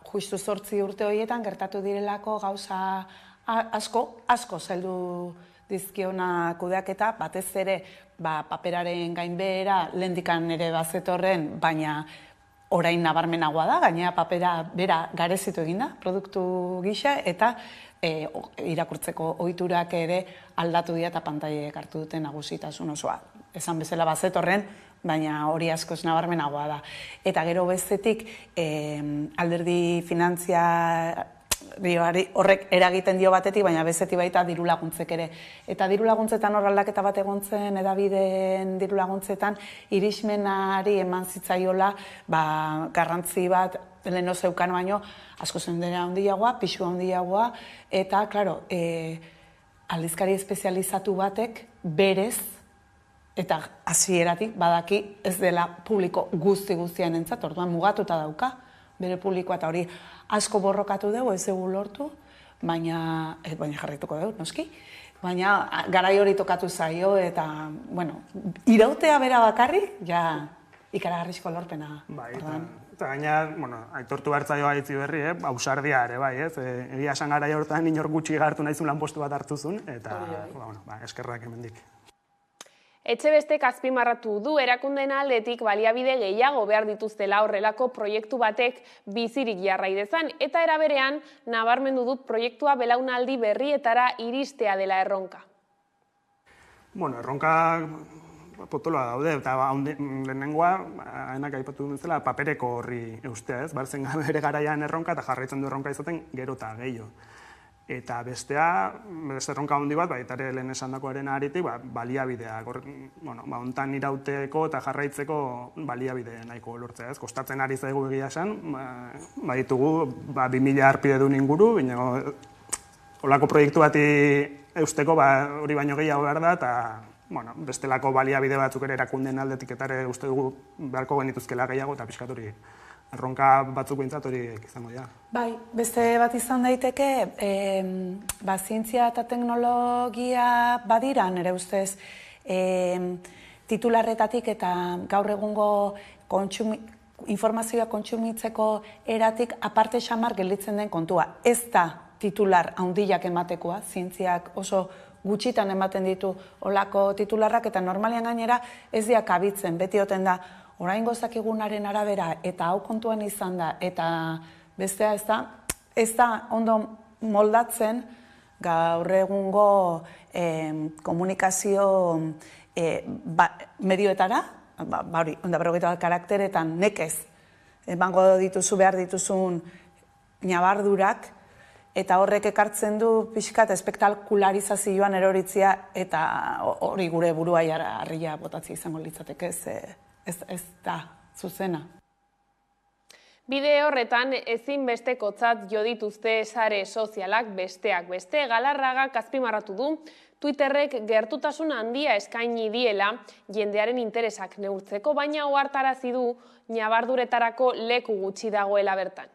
justu 8 urte horietan gertatu direlako gauza asko zeldu dizkiona kudeaketa, batez ere paperaren gainbehera lehendikan ere bazetorren, baina orain nabarmenagoa da, gainera papera bera garezitu egin da, produktu gisa, eta irakurtzeko ohiturak ere aldatu dira eta pantailek hartu duten nagusitasun osoa. Esan bezala bazetorren, baina hori askoz nabarmenagoa da. Eta gero bestetik, alderdi finantzia horrek eragiten dio batetik, baina bestetik baita diru laguntzek ere. Eta diru laguntzetan hor aldaketa bat egon zen, edabideen diru laguntzetan, irismenari eman zitzaiola garrantzi bat leheno zeukan baino, asko zendera handiagoa, pixua handiagoa, eta, klaro, aldizkari espezializatu batek berez, eta hasieratik badaki ez dela publiko guztian entzat, orduan mugatuta dauka bere publikoa, eta hori asko borrokatu dugu, ez dugu lortu, baina jarraituko dugu, noski, baina garai hori tokatu zaio, eta, bueno, irautea bera bakarri, ja ikaragarrizko lorpena. Bai, eta gaina, aitortu behar zaio Aitziberri, ausardia ere, bai, ez? Egia esan garai hortan inor gutxi hartu nahizun lanpostu bat hartuzun, eta, eskerrak hemendik. Etxebestek azpimarratu du erakundeen aldetik baliabide gehiago behar dituztela horrelako proiektu batek bizirik jarrai dezan, eta era berean nabarmendu du proiektua belaunaldi berrietara iristea dela erronka. Bueno, erronka potoloa daude, eta lehenengoa, enak aipatu bezala, papereko horri eustea, ez? Barzen bere garaian erronka eta jarraitzen du erronka izaten gero eta gehiago. Eta bestea, beste erronka handi bat, baita ere lehen esandakoaren aritik, baliabideak. Hontan irauteko eta jarraitzeko baliabide nahiko lortzea, ez? Kostatzen ari zaigu egia esan, baditugu 2000 harpidedun inguru, baina holako proiektu bati eusteko hori baino gehiago behar da, eta bestelako baliabide batzuk ere erakundeen aldetik eta ere uste dugu beharko genituzkela gehiago eta pixkat hori. Erronka batzuk behintzat horiek izango dira. Bai, beste bat izan daiteke, zientzia eta teknologia badira, nire ustez, titularretatik eta gaur egungo informazioa kontsumitzeko eratik aparte xamar gelditzen den kontua. Ez da titular handiak ematekoa, zientziak oso gutxitan ematen ditu olako titularrak, eta normalian gainera ez diak abitzen, beti oten da, orain gozakigunaren arabera eta hau kontuan izan da, eta bestea ez da ondo moldatzen gaur egungo komunikazio medioetara, hori, onda berrogeita bat karakteretan nekez emango dituzu behar dituzun ñabardurak, eta horrek ekartzen du pixkat espektakularizazioan eroritzia, eta hori gure burua harria botatzea izango litzateke, ez da zuzena. Bide horretan ezinbestekotzat jo dituzte sare sozialak besteak beste. Galarragak azpimarratu du Twitterrek gertutasun handia eskaini diela jendearen interesak neurtzeko, baina ohartarazi du ñabarduretarako leku gutxi dagoela bertan.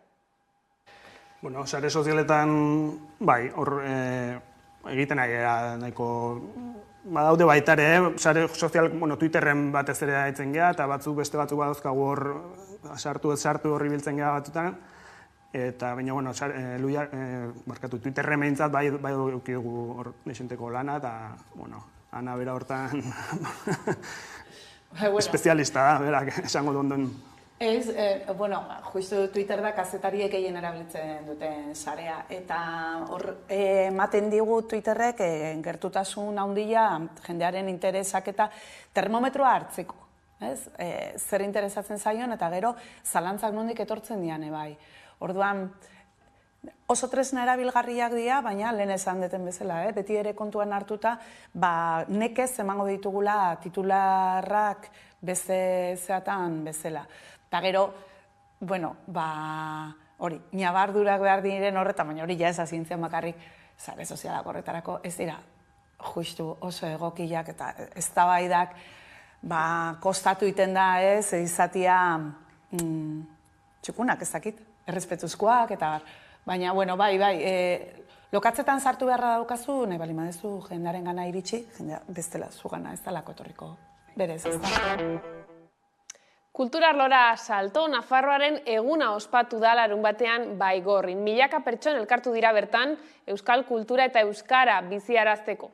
Bueno, sare sozialetan, bai, hor egiten nahiko badaude baita ere, sare sozial, Twitterren batez ere haitzen geha, eta beste batzuk badauzkagu hor sartu horri biltzen geha batutan, eta baina, Twitterren behintzat bai eukidugu hor nesenteko lana, eta, Ana bera hortan espezialista da, berak esango duen. Ez, justu Twitter da kazetariek gehien erabiltzen duten sarea, eta hor ematen digu Twitterrek gertutasun handia jendearen interesak eta termometroa hartzeko, zer interesatzen zaion, eta gero zalantzak nondik etortzen dian, bai. Orduan, oso tresna erabilgarriak dira, baina lehen esan deten bezala, beti ere kontuan hartuta, nekez emango ditugula titularrak beste zeatan bezala. Eta gero, bueno, hori, nabardurak behar diren horretan, baina hori ja ez azientzian bakarrik, sare sozialak horretarako, ez dira, justu oso egokiak eta eztabaidak, kostatu iten da ez, izatia txukunak ez dakit, errespetuzkoak eta baina, bueno, bai, lokatzetan sartu beharra daukazu, nahi bali madezu jendearen gana iritsi, jendea bestela zugana ez dalako etorriko berez, ez da. Kulturarlora salto, Nafarroaren eguna ospatu da larunbatean Baigorrin. Milaka pertson elkartu dira bertan, euskal kultura eta euskara biziarazteko.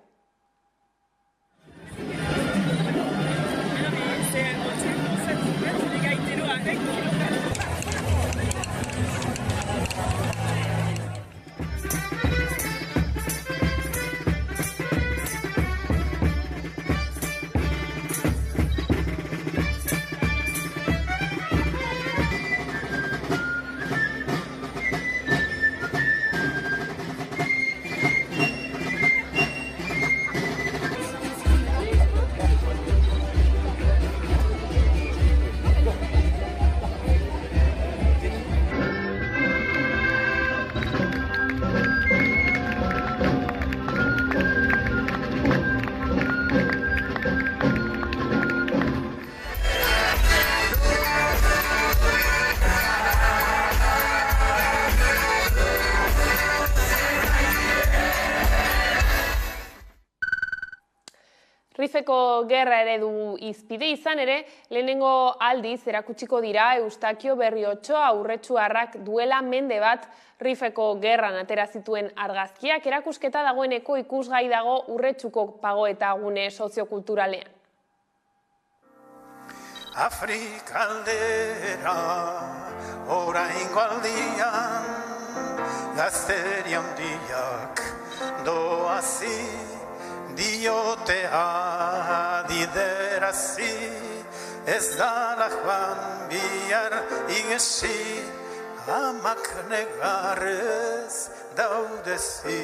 Rifeko gerra ere du izpide izan ere, lehenengo aldiz erakutsiko dira Eustakio Berriotxoa aurretsuarrak duela mende bat Rifeko gerran atera zituen argazkiak. Erakusketa dagoeneko ikusgai dago Urretxuko pagoeta gune soziokulturalean. Afrikaldera oraingo aldian gazteri handiak doazi diotea diderazi, ez dala joan bihar igesi, amak negarrez daudezi.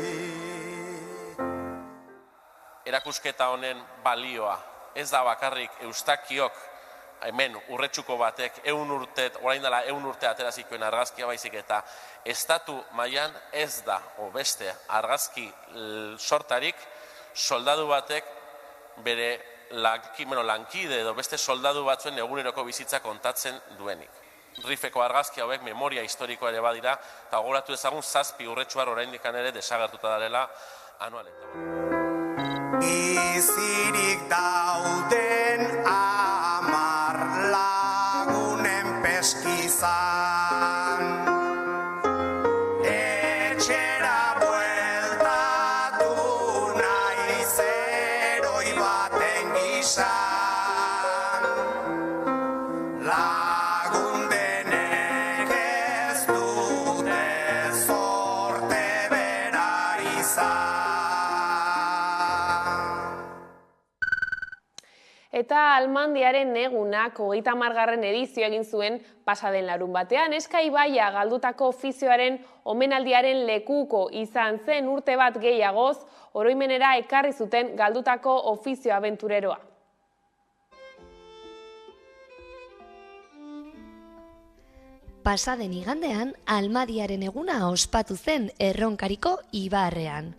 Erakusketa honen balioa ez da bakarrik Eustakiok, hemen Urretxuko batek orain dela 100 urte atera zituen argazkia baizik, eta estatu mailan ez da beste argazki sortarik soldadu batek bere lankide edo beste soldadu batzuen eguneroko bizitza kontatzen duenik. Rifeko argazki hauek memoria historikoa ere badira, eta gogoratu ezagun 7 urretxuar oraindik ere desagertuta darela anualetan. Izirik dauden 10 lagunen peskizan, etxera bueltatu naiz eroi baten gizan, lagun denek ez dute zorte bera izan. Eta Almandiaren egunak 30. edizio egin zuen pasaden larunbatean. Eska ibaia galdutako ofizioaren omenaldiaren lekuko izan zen urte bat gehiagoz, oroimenera ekarri zuten galdutako ofizio abentureroa. Pasaden igandean, Almadiaren eguna ospatu zen Erronkariko ibarrean.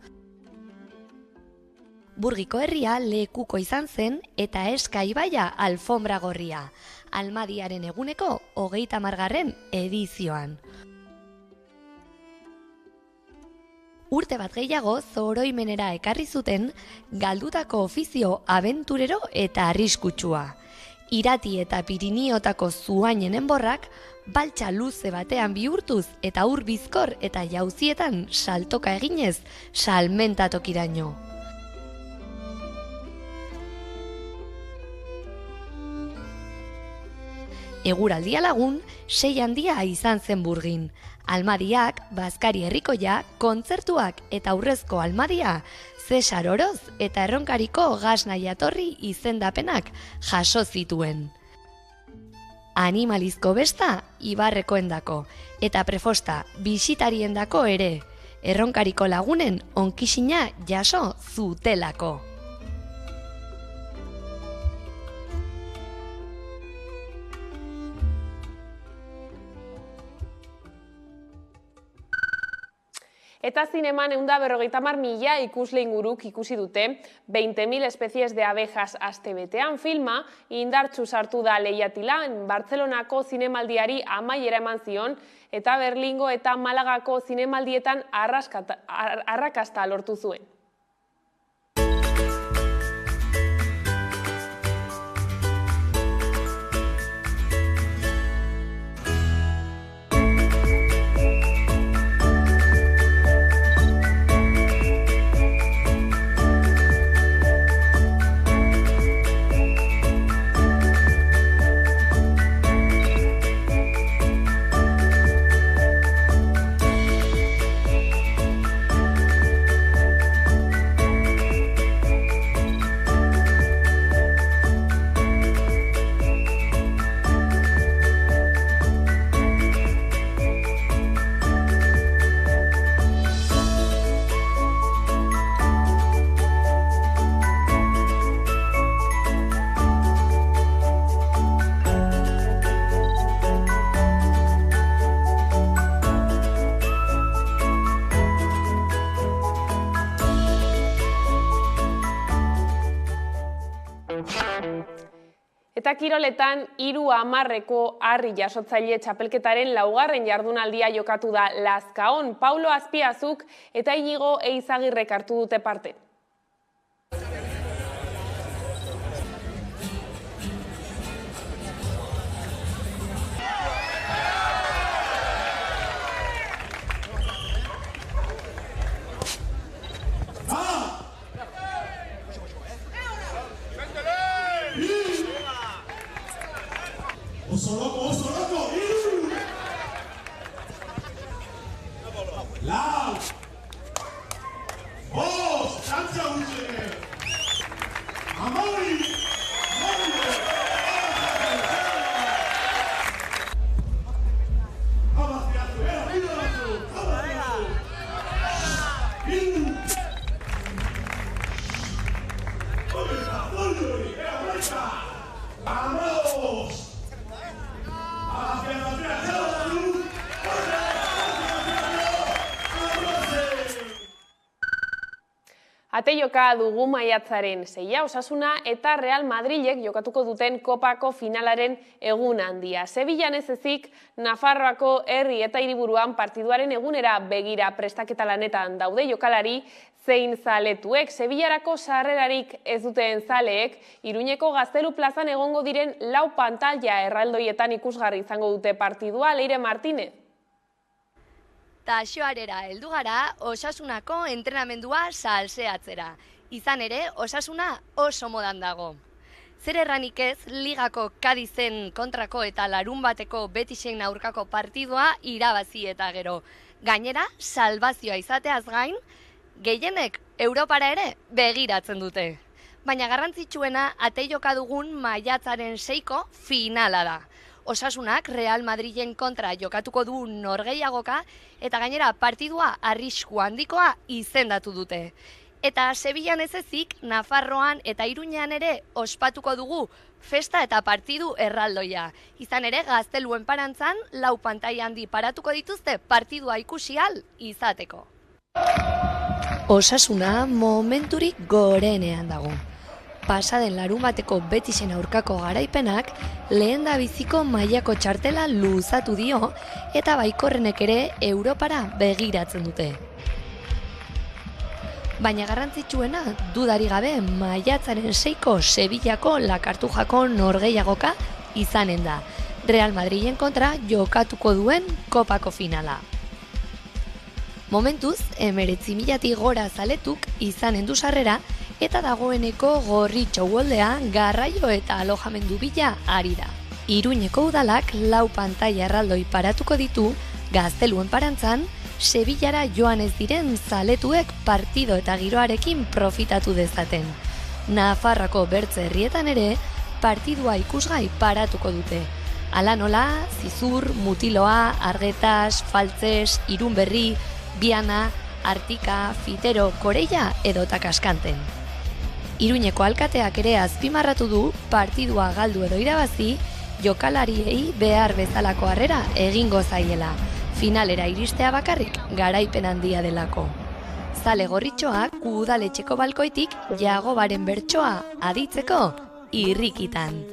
Burgiko herria lekuko izan zen eta Eska ibaia alfombra gorria, Almadiaren eguneko 30. edizioan. Urte bat gehiago oroimenera ekarri zuten galdutako ofizio abenturero eta arriskutsua. Irati eta Piriniotako zuainen enborrak baltsa luze batean bihurtuz eta ur bizkor eta jauzietan saltoka eginez salmentatokiraino. Eguraldia lagun, 6 handia izan zen Burgin. Almadiak, Bazkari herrikoia, kontzertuak eta aurrezko almadia, Cesar Oroz eta Erronkariko Gasna jatorri izendapenak jaso zituen. Animalizko besta Ibarrekoendako eta prefosta bisitariendako ere, Erronkariko lagunen onkixina jaso zutelako. Eta zineman 150.000 ikusle inguruk ikusi dute 20.000 especies de abejas astebetean filma indartsu sartu da lehiatilan Bartzelonako zinemaldiari amaiera eman zion eta Berlingo eta Malagako zinemaldietan arrakasta lortu zuen. Eta kiroletan 3-10eko harri jasotzaile txapelketaren 4. jardunaldia jokatu da Lazkaon. Paulo Azpiazuk eta Inigo Eizagirrek hartu dute parte. Oso loko! Lau! Bost! Tantzia gutxene! Amari! ¡Vamos! Ate joka dugu maiatzaren 6 Osasuna eta Real Madrilek jokatuko duten kopako finalaren egun handia. Sevillan ez ezik, Nafarroako herri eta hiriburuan partiduaren egunera begira prestaketa lanetan daude jokalari zein zaletuek. Sevillarako sarrerarik ez duten zaleek, Iruñeko Gaztelu plazan egongo diren 4 pantaila erraldoietan ikusgarri izango dute partidua. Leire Martínez. Taxoarera heldu gara Osasunako entrenamendua salseatzera. Izan ere, Osasuna oso modan dago. Zer erranik ez, ligako Kadizen kontrako eta larunbateko Betisen aurkako partidua irabazi eta gero. Gainera, salbazioa izateaz gain, gehienek Europara ere begiratzen dute. Baina garrantzitsuena ate joka dugun maiatzaren 6ko finala da. Osasunak Real Madrilen kontra jokatuko du norgehiagoka eta gainera partidua arrisku handikoa izendatu dute. Eta Sevillan ez ezik, Nafarroan eta Iruñean ere ospatuko dugu festa eta partidu erraldoia. Izan ere, Gazteluen parantzan 4 pantaila handi paratuko dituzte partidua ikusi ahal izateko. Osasuna momenturik gorenean dago. Pasaden larunbateko Betisen aurkako garaipenak lehendabiziko mailako txartela luzatu dio eta baikorrenek ere Europara begiratzen dute. Baina garrantzitsuena dudari gabe maiatzaren 6ko Sevillako Lakartujako norgehiagoka izanen da. Real Madrilen kontra jokatuko duen kopako finala. Momentuz, 19.000 gora zaletuk izanen du sarrera eta dagoeneko Gorritxo uholdea garraio eta alojamendu bila ari da. Iruñeko udalak 4 pantaila erraldoi paratuko ditu Gazteluen parantzan, Sevillara joan ez diren zaletuek partido eta giroarekin profitatu dezaten. Nafarrako bertze herrietan ere partidua ikusgai paratuko dute. Hala nola, Zizur, Mutiloa, Argetas, Faltzes, Irunberri, Biana, Artika, Fitero, Koreia edota Kaskanten. Iruñeko alkateak ere azpimarratu du partidua galdu edo irabazi, jokalariei behar bezalako harrera egingo zaiela. finalera iristea bakarrik garaipen handia delako. Zale gorritxoak udaletxeko balkoitik Jagobaren bertsoa aditzeko irrikitan.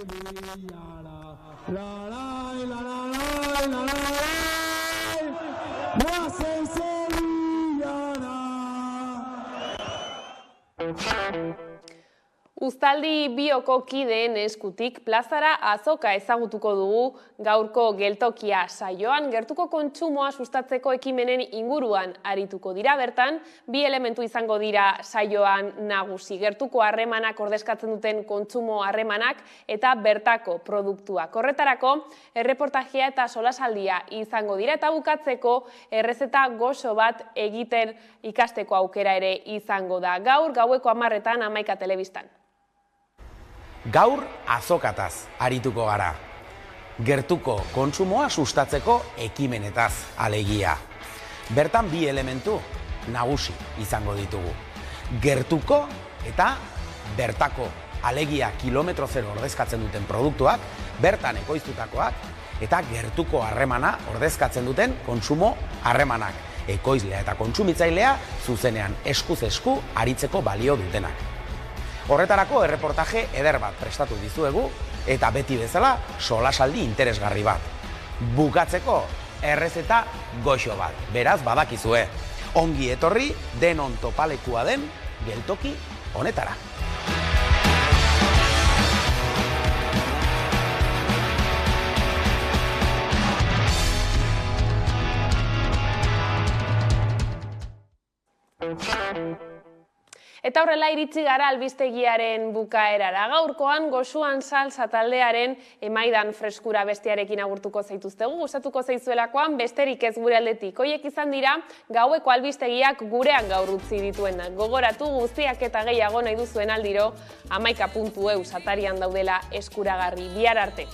Uztaldi bioko kideen eskutik plazara azoka ezagutuko dugu gaurko geltokia saioan. Gertuko kontsumoa sustatzeko ekimenen inguruan arituko dira bertan, bi elementu izango dira saioan nagusi. Gertuko harremanak ordezkatzen duten kontsumo harremanak eta bertako produktuak. Horretarako, erreportajea eta solasaldia izango dira eta bukatzeko errezeta goxo bat egiten ikasteko aukera ere izango da. Gaur gaueko 10:00 Hamaika Telebistan. Gaur azokataz arituko gara. Gertuko kontsumoa sustatzeko ekimenetaz alegia. Bertan bi elementu nagusi izango ditugu. Gertuko eta bertako alegia kilometro zero ordezkatzen duten produktuak, bertan ekoiztutakoak, eta gertuko harremana ordezkatzen duten kontsumo harremanak. Ekoizlea eta kontsumitzailea zuzenean eskuz esku aritzeko balio dutenak. Horretarako erreportaje eder bat prestatu dizuegu eta beti bezala solasaldi interesgarri bat. Bukatzeko errezeta goxo bat, beraz badakizue. Ongi etorri denon topalekua den geltoki honetara. Eta horrela iritsi gara albistegiaren bukaerara. Gaurkoan Goxuan Salsa taldearen Emaidan freskura bestiarekin agurtuko zaituztegu. Gustatuko zaizuelakoan besterik ez gure aldetik. Hoiek izan dira gaueko albistegiak gurean gaur utzi dituenak. Gogoratu guztiak eta gehiago nahi duzuen aldiro hamaika.eus atarian daudela eskuragarri. Bihar arte.